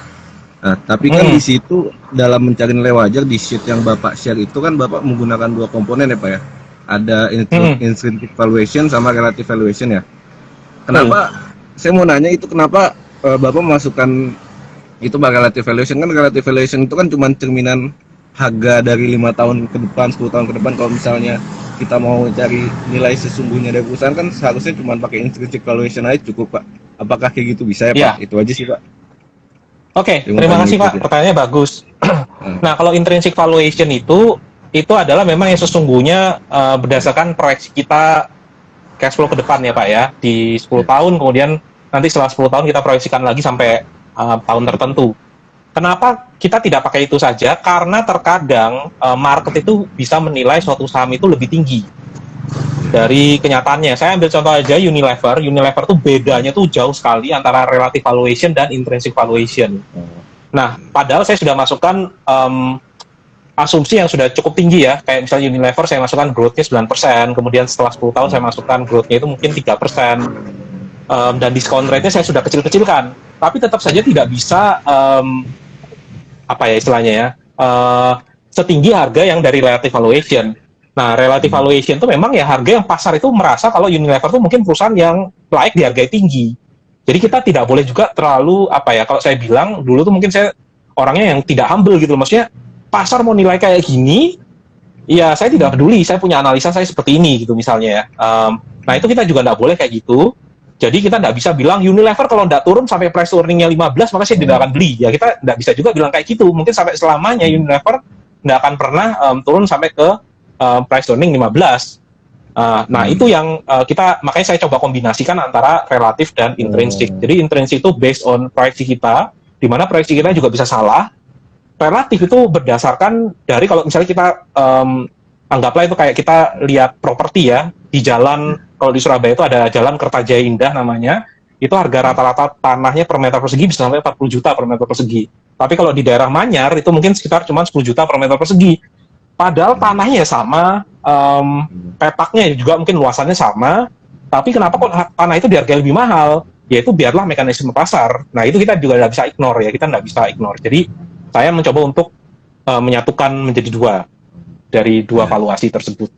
Nah, tapi kan di situ dalam mencari nilai wajar di sheet yang Bapak share itu kan Bapak menggunakan 2 komponen ya, Pak ya. Ada intrinsic valuation sama relative valuation ya. Kenapa saya mau nanya itu, kenapa Bapak masukkan itu Pak, relative valuation? Kan relative valuation itu kan cuma cerminan harga dari 5 tahun ke depan, 10 tahun ke depan. Kalau misalnya kita mau cari nilai sesungguhnya dari perusahaan kan seharusnya cuma pakai intrinsic valuation aja cukup, Pak. Apakah kayak gitu bisa ya, Pak? Iya. Itu aja sih, Pak. Oke, terima kasih Pak. Pertanyaannya bagus. Nah, kalau intrinsic valuation itu adalah memang yang sesungguhnya berdasarkan proyeksi kita cash flow ke depan ya Pak ya. Di 10 tahun, kemudian nanti setelah 10 tahun kita proyeksikan lagi sampai tahun tertentu. Kenapa kita tidak pakai itu saja? Karena terkadang market itu bisa menilai suatu saham itu lebih tinggi dari kenyataannya. Saya ambil contoh aja Unilever. Unilever tuh bedanya tuh jauh sekali antara relative valuation dan intrinsic valuation. Nah, padahal saya sudah masukkan asumsi yang sudah cukup tinggi ya. Kayak misalnya Unilever saya masukkan growth-nya 9%, kemudian setelah 10 tahun saya masukkan growth-nya itu mungkin 3%. Dan discount rate-nya saya sudah kecil-kecilkan. Tapi tetap saja tidak bisa setinggi harga yang dari relative valuation. Nah, relative valuation itu memang ya harga yang pasar itu merasa kalau Unilever itu mungkin perusahaan yang layak dihargai tinggi. Jadi kita tidak boleh juga terlalu kalau saya bilang dulu tuh mungkin saya orangnya yang tidak humble gitu. Maksudnya pasar mau nilai kayak gini, ya saya tidak peduli. Saya punya analisa saya seperti ini gitu misalnya ya. Nah itu kita juga tidak boleh kayak gitu. Jadi kita tidak bisa bilang Unilever kalau tidak turun sampai price earning-nya 15 maka saya tidak akan beli. Ya kita tidak bisa juga bilang kayak gitu. Mungkin sampai selamanya Unilever tidak akan pernah turun sampai ke price earning 15. Nah, itu yang makanya saya coba kombinasikan antara relatif dan intrinsik. Jadi intrinsik itu based on proyeksi kita, di mana proyeksi kita juga bisa salah. Relatif itu berdasarkan dari kalau misalnya kita anggaplah itu kayak kita lihat properti ya, di jalan, kalau di Surabaya itu ada jalan Kertajaya Indah namanya, itu harga rata-rata tanahnya per meter persegi bisa sampai 40 juta per meter persegi. Tapi kalau di daerah Manyar itu mungkin sekitar cuma 10 juta per meter persegi. Padahal tanahnya sama, petaknya juga mungkin luasannya sama, tapi kenapa kok tanah itu dihargai lebih mahal? yaitu biarlah mekanisme pasar. Nah, itu kita juga nggak bisa ignore ya, kita nggak bisa ignore. Jadi saya mencoba untuk menyatukan menjadi dua dari dua Ya. valuasi tersebut.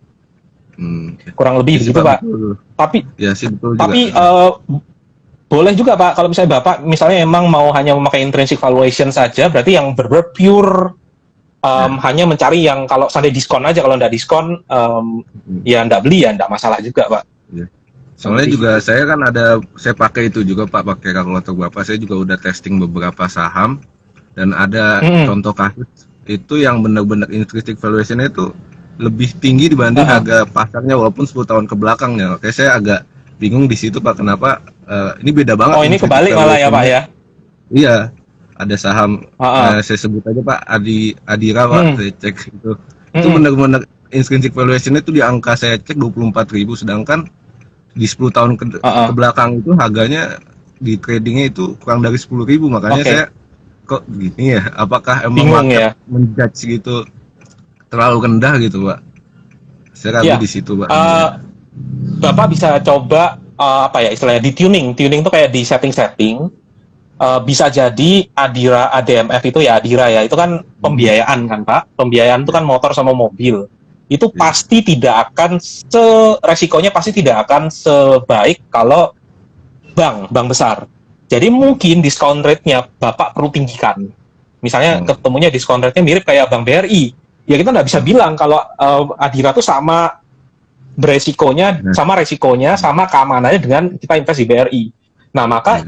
Oke. Kurang lebih Ya sih, begitu, Pak. betul. Tapi Ya sih betul tapi juga. boleh juga, Pak, kalau misalnya Bapak misalnya emang mau hanya memakai intrinsic valuation saja, berarti yang benar pure Ya. hanya mencari yang kalau sampai diskon aja, kalau nggak diskon ya nggak beli ya nggak masalah juga, Pak. Ya. Soalnya Seperti juga itu. saya kan saya pakai itu juga Pak, pakai kalkulator Bapak. Saya juga udah testing beberapa saham dan ada Mm-mm. contoh kasus itu yang benar-benar intrinsic valuation itu lebih tinggi dibanding Uh-uh. harga pasarnya walaupun 10 tahun ke belakangnya. Oke, saya agak bingung di situ Pak, kenapa ini beda Oh, banget ini intrinsic kebalik malah ya, Pak valuation-nya. ya. Iya, ada saham Uh-uh. saya sebut aja Pak Adira Pak, Mm. saya cek itu. Itu Mm-mm. benar-benar intrinsic valuation itu di angka saya cek 24.000, sedangkan di 10 tahun ke Uh-uh. belakang itu harganya di tradingnya itu kurang dari 10.000. Makanya Oke. saya kok gini ya, apakah emang Bingung market ya. menjudge gitu terlalu rendah gitu Pak? Saya ragu Ya. di situ Pak. Bapak bisa coba apa ya istilahnya di tuning. Tuning itu kayak di setting-setting. Bisa jadi Adira ADMF itu ya Adira ya. Itu kan pembiayaan kan, Pak. Pembiayaan itu kan motor sama mobil. Itu Ya. pasti tidak akan resikonya pasti tidak akan sebaik kalau bank besar. Jadi mungkin discount rate-nya Bapak perlu tinggikan. Misalnya ketemunya discount rate-nya mirip kayak Bank BRI. Ya kita nggak bisa bilang kalau Adira tuh sama resikonya, sama keamanannya dengan kita invest di BRI. Nah, maka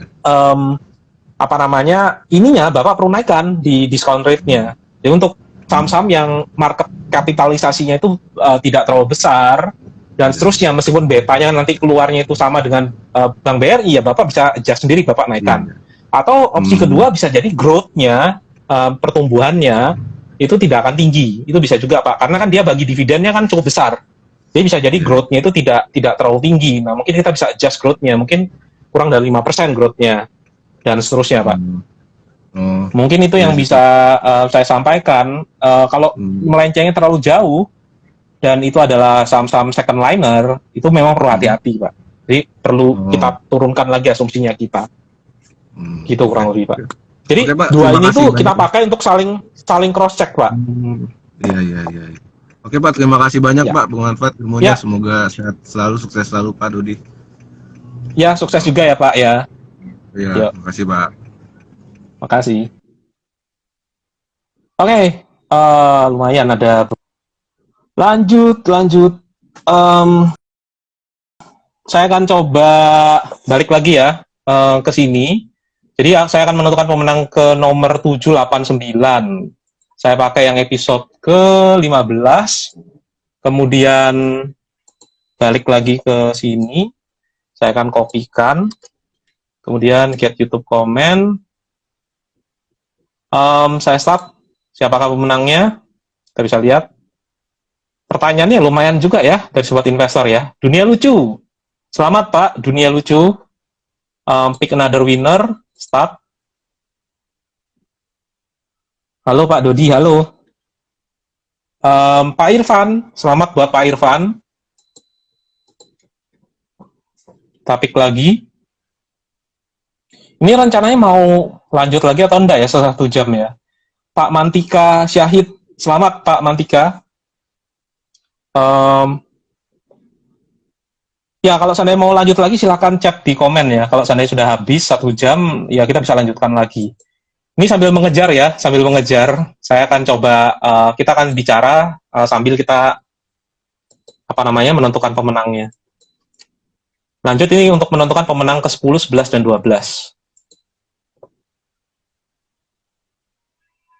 apa namanya, ininya Bapak perlu naikkan di discount rate-nya. Jadi untuk saham-saham yang market kapitalisasinya itu tidak terlalu besar dan seterusnya, meskipun betanya nanti keluarnya itu sama dengan Bank BRI, ya Bapak bisa adjust sendiri, Bapak naikkan. Atau opsi kedua bisa jadi growth-nya, pertumbuhannya itu tidak akan tinggi. Itu bisa juga, Pak, karena kan dia bagi dividennya kan cukup besar. Jadi bisa jadi growth-nya itu tidak terlalu tinggi. Nah, mungkin kita bisa adjust growth-nya, mungkin kurang dari 5% growth-nya dan seterusnya, Pak. Mungkin itu yang bisa saya sampaikan. Kalau melencengnya terlalu jauh dan itu adalah saham-saham second liner, itu memang perlu hati-hati, Pak. Jadi perlu kita turunkan lagi asumsinya kita. Gitu kurang lebih, Pak. Jadi Oke, Pak, dua terima ini kasih tuh banyak, kita Pak. pakai untuk saling cross check, Pak. Iya. Oke Pak, terima kasih banyak Ya. Pak, bermanfaat ilmunya. Ya. Semoga sehat selalu, sukses selalu Pak Dodi. Ya, sukses juga ya, Pak ya. Iya, terima kasih Pak. Makasih. Oke, lumayan ada. Lanjut. Saya akan coba balik lagi ya ke sini. Jadi saya akan menentukan pemenang ke nomor 789. Saya pakai yang episode ke-15. Kemudian balik lagi ke sini. Saya akan kopikan. Kemudian get YouTube comment. Saya start. Siapakah pemenangnya? Kita bisa lihat. Pertanyaannya lumayan juga ya dari sobat investor ya. Dunia lucu. Selamat Pak, Dunia lucu. Pick another winner. Start. Halo Pak Dodi, halo. Pak Irfan, selamat buat Pak Irfan. Topik lagi. Ini rencananya mau lanjut lagi atau enggak ya, 1 jam ya. Pak Mantika Syahid, selamat Pak Mantika. Ya, kalau seandainya mau lanjut lagi silahkan chat di komen ya. Kalau seandainya sudah habis 1 jam, ya kita bisa lanjutkan lagi. Ini sambil mengejar ya, saya akan coba, kita akan bicara sambil kita menentukan pemenangnya. Lanjut ini untuk menentukan pemenang ke-10, 11, dan 12.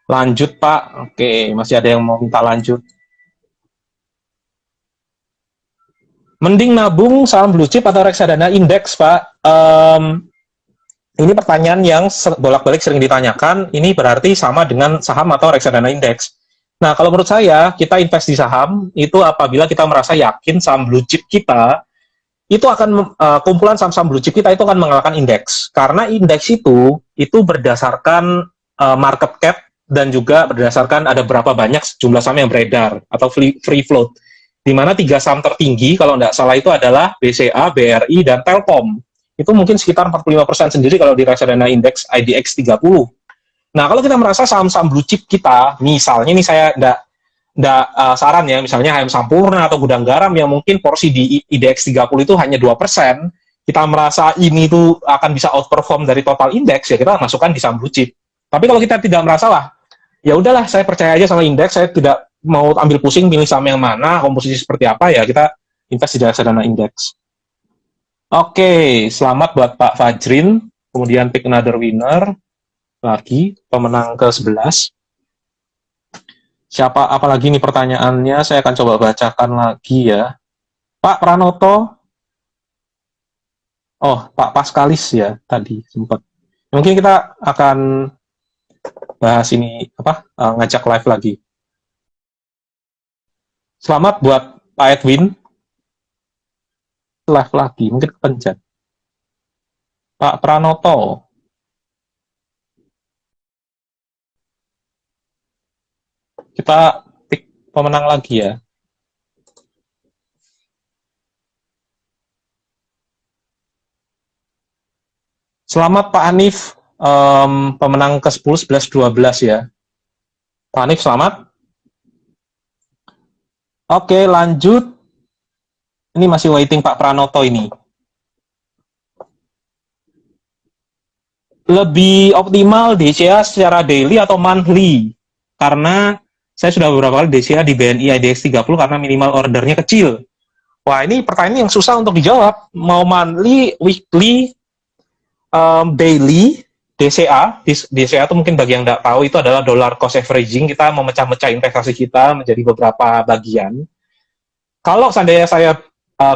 Lanjut Pak, oke, masih ada yang mau minta lanjut. Mending nabung saham blue chip atau reksadana indeks, Pak? Ini pertanyaan yang bolak-balik sering ditanyakan. Ini berarti sama dengan saham atau reksadana indeks. Nah, kalau menurut saya, kita invest di saham itu apabila kita merasa yakin saham blue chip kita itu akan kumpulan saham-saham blue chip kita itu akan mengalahkan indeks. Karena indeks itu berdasarkan market cap dan juga berdasarkan ada berapa banyak jumlah saham yang beredar atau free float. Di mana 3 saham tertinggi kalau tidak salah itu adalah BCA, BRI, dan Telkom. itu mungkin sekitar 45% sendiri kalau di reksadana indeks IDX 30. Nah, kalau kita merasa saham-saham blue chip kita, misalnya ini saya nggak saran ya, misalnya HM Sampurna atau Gudang Garam yang mungkin porsi di IDX 30 itu hanya 2%, kita merasa ini tuh akan bisa outperform dari total indeks, ya kita masukkan di saham blue chip. Tapi kalau kita tidak merasa lah, ya udahlah saya percaya aja sama indeks, saya tidak mau ambil pusing pilih saham yang mana, komposisi seperti apa, ya kita invest di reksadana indeks. Oke, selamat buat Pak Fajrin, kemudian pick another winner, lagi pemenang ke-11. Siapa, apalagi nih pertanyaannya, saya akan coba bacakan lagi ya. Pak Pranoto, oh Pak Paskalis ya tadi sempat. Mungkin kita akan bahas ini ngajak live lagi. Selamat buat Pak Edwin, live lagi, mungkin kepencet. Pak Pranoto, kita pick pemenang lagi ya. Selamat Pak Hanif, pemenang ke-10, 11, 12 ya. Pak Hanif, selamat. Oke, lanjut. Ini masih waiting Pak Pranoto ini. Lebih optimal DCA secara daily atau monthly? Karena saya sudah beberapa kali DCA di BNI IDX 30 karena minimal ordernya kecil. Wah, ini pertanyaan yang susah untuk dijawab. Mau monthly, weekly, daily, DCA. DCA itu mungkin bagi yang tidak tahu itu adalah dollar cost averaging. Kita memecah-mecah investasi kita menjadi beberapa bagian. Kalau seandainya saya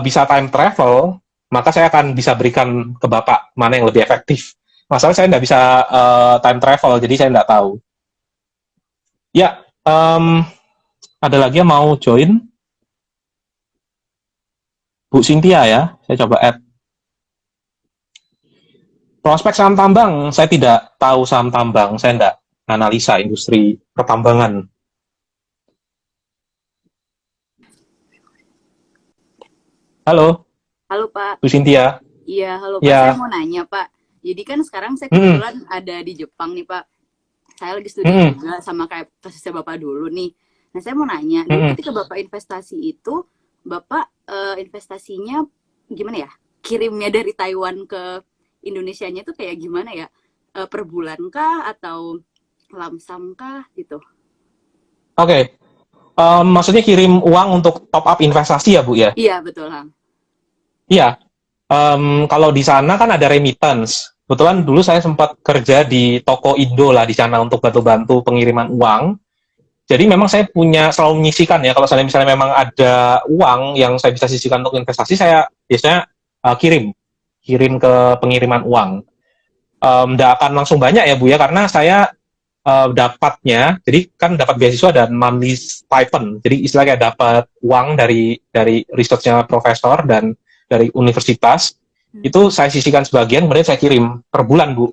bisa time travel, maka saya akan bisa berikan ke Bapak mana yang lebih efektif. Masalahnya saya tidak bisa time travel, jadi saya tidak tahu. Ya, ada lagi yang mau join? Bu Cynthia ya, saya coba add. Prospek saham tambang, saya tidak tahu saham tambang, saya tidak analisa industri pertambangan. Halo. Halo Pak. Bu Cynthia. Iya, halo Pak. Ya. Saya mau nanya Pak. Jadi kan sekarang saya kebetulan ada di Jepang nih Pak. Saya lagi studi juga sama kayak kasusnya Bapak dulu nih. Nah saya mau nanya, dulu ketika Bapak investasi itu, Bapak investasinya gimana ya? Kirimnya dari Taiwan ke Indonesianya itu kayak gimana ya? Per bulan kah atau lamsam kah gitu? Oke. Maksudnya kirim uang untuk top up investasi ya Bu ya? Iya betul Ham. Iya. Kalau di sana kan ada remittance. Kebetulan dulu saya sempat kerja di toko Indo lah di sana untuk bantu-bantu pengiriman uang. Jadi memang saya selalu menyisihkan ya, kalau misalnya memang ada uang yang saya bisa sisihkan untuk investasi, saya biasanya kirim ke pengiriman uang. Nggak akan langsung banyak ya Bu ya, karena saya dapatnya, jadi kan dapat beasiswa dan monthly stipend, jadi istilahnya dapat uang dari research-nya profesor dan dari universitas, itu saya sisihkan sebagian, kemudian saya kirim per bulan Bu,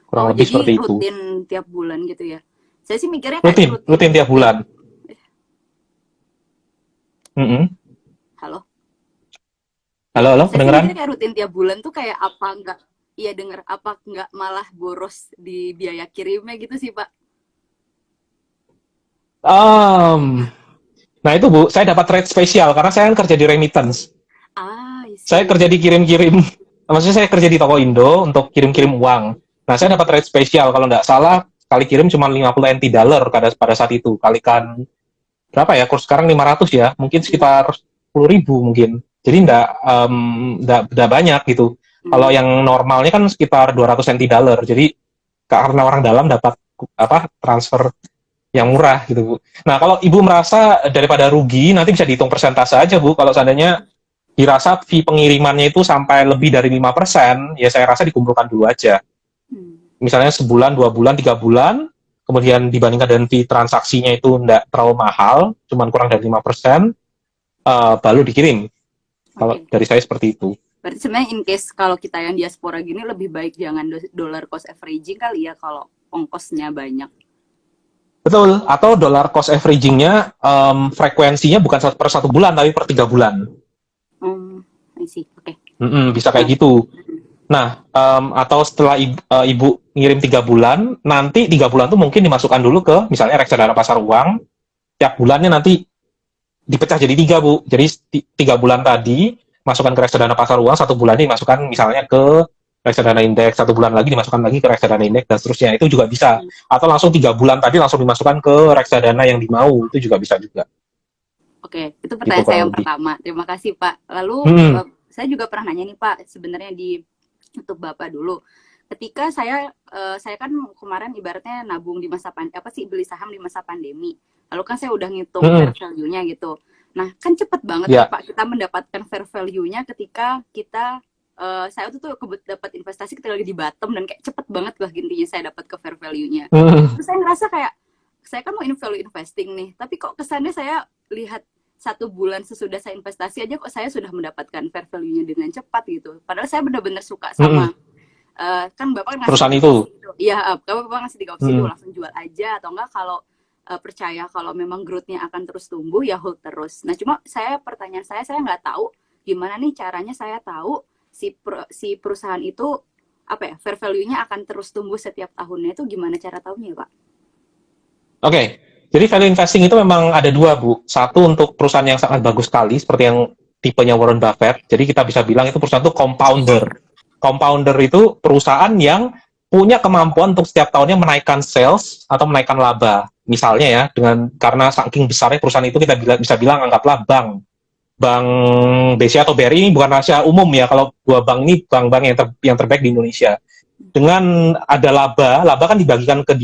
kurang lebih seperti itu. Jadi rutin tiap bulan gitu ya? Saya sih mikirnya kayak rutin tiap bulan. Halo, kedengeran? Saya kayak rutin tiap bulan tuh kayak apa enggak? Iya denger, apa enggak malah boros di biaya kirimnya gitu sih Pak? Nah itu Bu, saya dapat rate spesial karena saya kan kerja di remittance. Saya kerja di kirim-kirim, maksudnya saya kerja di toko Indo untuk kirim-kirim uang. Nah saya dapat rate spesial, kalau nggak salah kali kirim cuma 50 NT dollar pada saat itu, kalikan berapa ya, kurs sekarang 500 ya, mungkin sekitar 10.000 mungkin. Jadi nggak banyak gitu. Kalau yang normalnya kan sekitar 200 NT dollar. Jadi karena orang dalam dapat transfer yang murah gitu Bu. Nah kalau Ibu merasa daripada rugi, nanti bisa dihitung persentase aja Bu. Kalau seandainya dirasa fee pengirimannya itu sampai lebih dari 5%, ya saya rasa dikumpulkan dulu aja. Misalnya sebulan, 2 bulan, 3 bulan, kemudian dibandingkan dengan fee transaksinya itu tidak terlalu mahal, cuman kurang dari 5%, baru dikirim. Kalau dari saya seperti itu. Berarti sebenarnya in case kalau kita yang diaspora gini lebih baik jangan dollar cost averaging kali ya kalau ongkosnya banyak. Betul, atau dollar cost averaging-nya frekuensinya bukan per 1 bulan, tapi per 3 bulan. I see, oke. Bisa kayak gitu. Nah, atau setelah ibu ngirim 3 bulan, nanti 3 bulan tuh mungkin dimasukkan dulu ke misalnya reksadana pasar uang. Tiap bulannya nanti dipecah jadi 3, Bu. Jadi 3 bulan tadi masukkan ke reksadana pasar uang, 1 bulan dimasukkan misalnya ke reksadana indeks, 1 bulan lagi dimasukkan lagi ke reksadana indeks dan seterusnya. Itu juga bisa. Atau langsung 3 bulan tadi langsung dimasukkan ke reksadana yang dimau, itu juga bisa juga. Oke, itu Gitu pertanyaan saya kurang yang lebih. pertama. Terima kasih, Pak. Lalu Hmm, saya juga pernah nanya nih, Pak, sebenarnya untuk Bapak dulu. Ketika saya kan kemarin ibaratnya nabung di masa beli saham di masa pandemi. Lalu kan saya udah ngitung fair hmm, value-nya gitu. Nah, kan cepet banget nih ya, Pak kita mendapatkan fair value-nya ketika saya tuh dapat investasi ketika lagi di bottom dan kayak cepet banget lah intinya saya dapat ke fair value-nya. hmm, Terus saya ngerasa kayak saya kan mau value investing nih, tapi kok kesannya saya lihat 1 bulan sesudah saya investasi aja kok saya sudah mendapatkan fair value-nya dengan cepat gitu. Padahal saya benar-benar suka hmm, sama kan Bapak ngasih perusahaan 3 opsi itu. gitu. Iya, Bapak ngasih 3 opsi tuh Hmm. langsung jual aja atau enggak kalau percaya kalau memang growth-nya akan terus tumbuh ya hold terus. Nah, cuma pertanyaan saya nggak tahu gimana nih caranya saya tahu si perusahaan itu apa ya fair value-nya akan terus tumbuh setiap tahunnya itu gimana cara tahunya, Pak? Oke, jadi value investing itu memang ada 2, Bu. Satu untuk perusahaan yang sangat bagus sekali, seperti yang tipenya Warren Buffett. Jadi kita bisa bilang itu perusahaan itu compounder. Compounder itu perusahaan yang punya kemampuan untuk setiap tahunnya menaikkan sales atau menaikkan laba. Misalnya ya, karena saking besarnya perusahaan itu kita bisa bilang anggaplah bank BCA atau BRI ini bukan rahasia umum ya. Kalau 2 bank ini bank-bank yang terbaik di Indonesia. Dengan ada laba kan dibagikan ke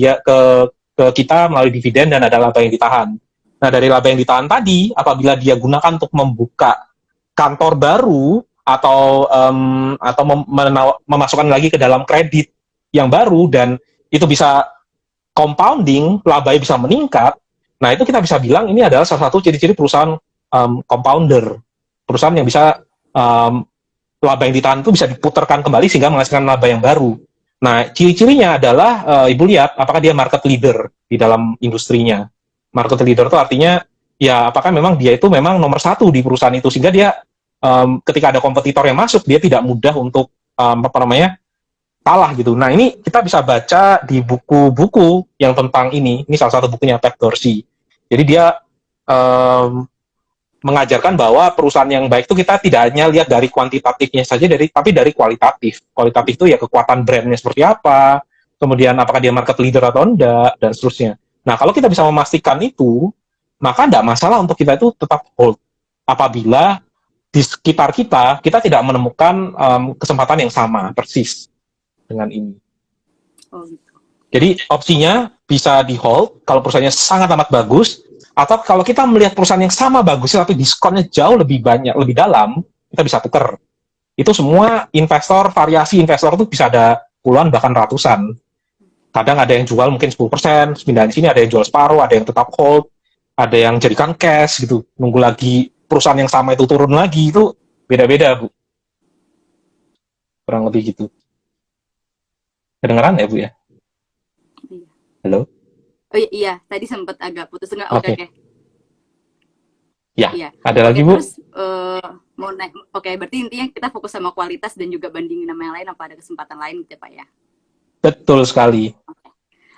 kita melalui dividen dan ada laba yang ditahan. Nah, dari laba yang ditahan tadi, apabila dia gunakan untuk membuka kantor baru atau memasukkan lagi ke dalam kredit yang baru dan itu bisa compounding, labanya bisa meningkat. Nah, itu kita bisa bilang ini adalah salah satu ciri-ciri perusahaan compounder, perusahaan yang bisa um, laba yang ditahan itu bisa diputarkan kembali sehingga menghasilkan laba yang baru. Nah, ciri-cirinya adalah Ibu lihat apakah dia market leader di dalam industrinya. Market leader itu artinya ya apakah memang dia itu memang nomor 1 di perusahaan itu sehingga dia ketika ada kompetitor yang masuk dia tidak mudah untuk apa namanya kalah gitu. Nah, ini kita bisa baca di buku-buku yang tentang ini. Ini salah satu bukunya Pat Dorsey. Jadi dia um, mengajarkan bahwa perusahaan yang baik itu kita tidak hanya lihat dari kuantitatifnya saja, tapi dari kualitatif. Kualitatif itu ya kekuatan brandnya seperti apa, kemudian apakah dia market leader atau enggak, dan seterusnya. Nah, kalau kita bisa memastikan itu, maka tidak masalah untuk kita itu tetap hold. Apabila di sekitar kita tidak menemukan kesempatan yang sama, persis dengan ini. Oh gitu. Jadi opsinya bisa di hold kalau perusahaannya sangat amat bagus, atau kalau kita melihat perusahaan yang sama bagus tapi diskonnya jauh lebih banyak, lebih dalam, kita bisa tuker. Itu semua variasi investor itu bisa ada puluhan bahkan ratusan. Kadang ada yang jual mungkin 10%, pindahan di sini ada yang jual separuh, ada yang tetap hold, ada yang jadikan cash gitu, nunggu lagi perusahaan yang sama itu turun lagi, itu beda-beda, Bu. Kurang lebih gitu. Kedengeran ya, Bu ya? Iya. Halo? Oh iya, tadi sempat agak putus enggak? Oke. Oke. Ya, Iya. ada Oke, lagi, Bu? terus berarti intinya kita fokus sama kualitas dan juga bandingin sama yang lain apa ada kesempatan lain gitu ya, Pak ya. Betul sekali.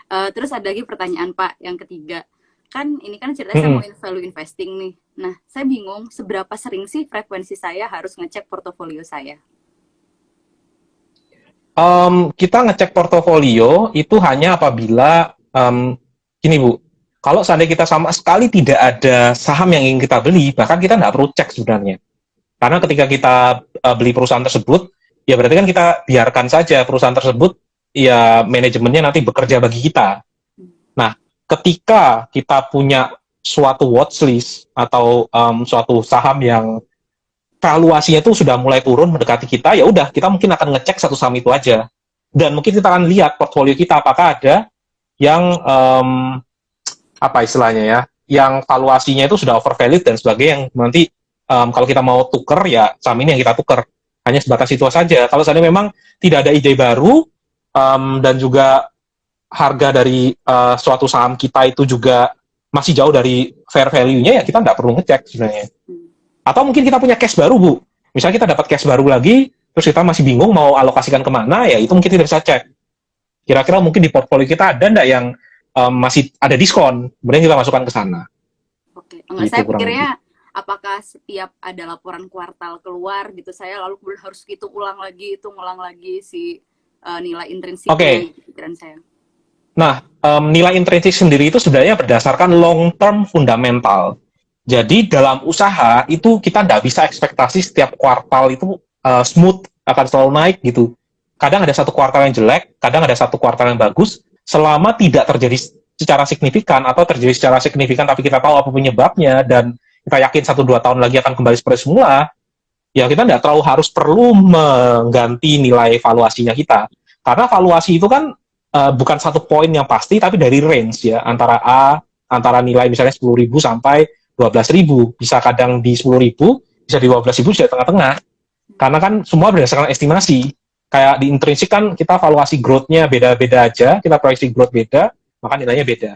Terus ada lagi pertanyaan Pak yang ketiga. Kan ini kan ceritanya saya mau value investing nih. Nah, saya bingung seberapa sering sih frekuensi saya harus ngecek portofolio saya. Kita ngecek portofolio itu hanya apabila gini Bu, kalau seandainya kita sama sekali tidak ada saham yang ingin kita beli, bahkan kita nggak perlu cek sebenarnya. Karena ketika kita beli perusahaan tersebut, ya berarti kan kita biarkan saja perusahaan tersebut, ya manajemennya nanti bekerja bagi kita. Nah, ketika kita punya suatu watchlist atau suatu saham yang valuasinya itu sudah mulai turun mendekati kita, ya udah kita mungkin akan ngecek satu saham itu aja. Dan mungkin kita akan lihat portfolio kita apakah ada yang apa istilahnya ya, yang valuasinya itu sudah overvalued dan sebagainya, yang nanti kalau kita mau tuker ya saham ini yang kita tuker. Hanya sebatas itu saja. Kalau seandainya memang tidak ada ide baru dan juga harga dari suatu saham kita itu juga masih jauh dari fair value-nya, ya kita nggak perlu ngecek sebenarnya. Atau mungkin kita punya cash baru, Bu. Misalnya kita dapat cash baru lagi, terus kita masih bingung mau alokasikan kemana, ya itu mungkin kita bisa cek. Kira-kira mungkin di portfolio kita ada nggak yang masih ada diskon, kemudian kita masukkan ke sana. Oke, enggak, Gitu saya kurang pikirnya apakah setiap ada laporan kuartal keluar gitu, saya lalu kemudian harus hitung ulang lagi si nilai intrinsiknya. Oke. Gitu, pikiran saya. Nah, nilai intrinsik sendiri itu sebenarnya berdasarkan long term fundamental. Jadi dalam usaha itu kita nggak bisa ekspektasi setiap kuartal itu smooth akan selalu naik gitu. Kadang ada satu kuartal yang jelek, kadang ada satu kuartal yang bagus. Selama tidak terjadi secara signifikan atau terjadi secara signifikan tapi kita tahu apa penyebabnya dan kita yakin 1-2 tahun lagi akan kembali seperti semula, ya kita nggak terlalu harus perlu mengganti nilai valuasinya kita. Karena valuasi itu kan bukan satu poin yang pasti, tapi dari range ya, antara nilai misalnya 10.000 sampai 12.000, bisa kadang di 10.000, bisa di 12.000, bisa di tengah-tengah. Karena kan semua berdasarkan estimasi. Kayak di intrinsik kan kita valuasi growth-nya beda-beda aja, kita proyeksi growth beda, maka nilainya beda.